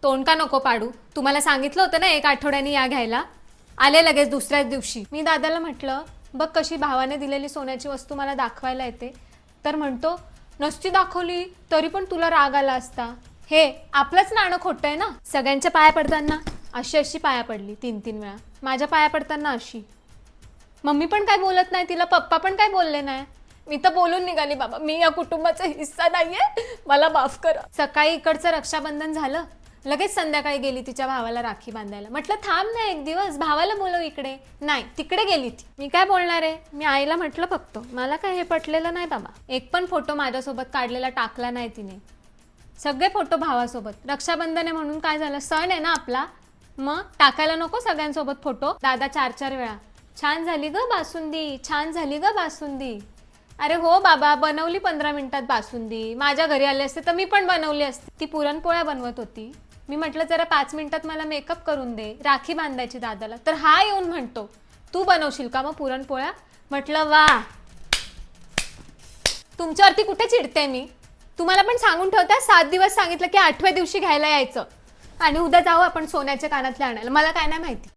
तोंड का नको पाडू, तुम्हाला सांगितलं होतं ना 1 आठवड्यानी या घ्यायला. आले लगेच दुसऱ्याच दिवशी. मी दादाला म्हटलं बघ कशी भावाने दिलेली सोन्याची वस्तू मला दाखवायला येते. तर म्हणतो नसती दाखवली तरी पण तुला राग आला असता. हे आपलंच नाणं खोटं आहे ना. सगळ्यांच्या पाया पडताना अशी अशी पाया पडली 3-3 वेळा. माझ्या पाया पडताना अशी. मम्मी पण काय बोलत नाही तिला, पप्पा पण काय बोलले नाही. मी तर बोलून निघाली बाबा मी या कुटुंबाचा हिस्सा नाहीये, मला माफ करा. सकाळी इकडचं रक्षाबंधन झालं, लगेच संध्याकाळी गेली तिच्या भावाला राखी बांधायला. म्हटलं थांब ना एक दिवस, भावाला बोलव इकडे. नाही तिकडे गेली ती. मी काय बोलणार आहे. मी आईला म्हटलं फक्त मला काय हे पटलेलं नाही बाबा. एक पण फोटो माझ्यासोबत काढलेला टाकला नाही तिने. सगळे फोटो भावासोबत. रक्षाबंधन आहे म्हणून काय झालं, सण आहे ना आपला, मग टाकायला नको सगळ्यांसोबत फोटो. दादा 4-4 वेळा छान झाली ग बासुंदी, छान झाली ग बासुंदी. अरे हो बाबा, बनवली 15 मिनिटात बासुंदी. माझ्या घरी आले असते तर मी पण बनवली असती. ती पुरणपोळ्या बनवत होती. मी म्हटलं जरा 5 मिनिटात मला मेकअप करून दे, राखी बांधायची दादाला. तर हा येऊन म्हणतो तू बनवशील का मग पुरणपोळ्या. म्हटलं वा, तुमच्यावरती कुठे चिडते मी. तुम्हाला पण सांगून ठेवता 7 दिवस सांगितलं की 8व्या दिवशी घ्यायला यायचं आणि उद्या जाऊ आपण सोन्याच्या कानातले आणायला. मला काय नाही माहिती.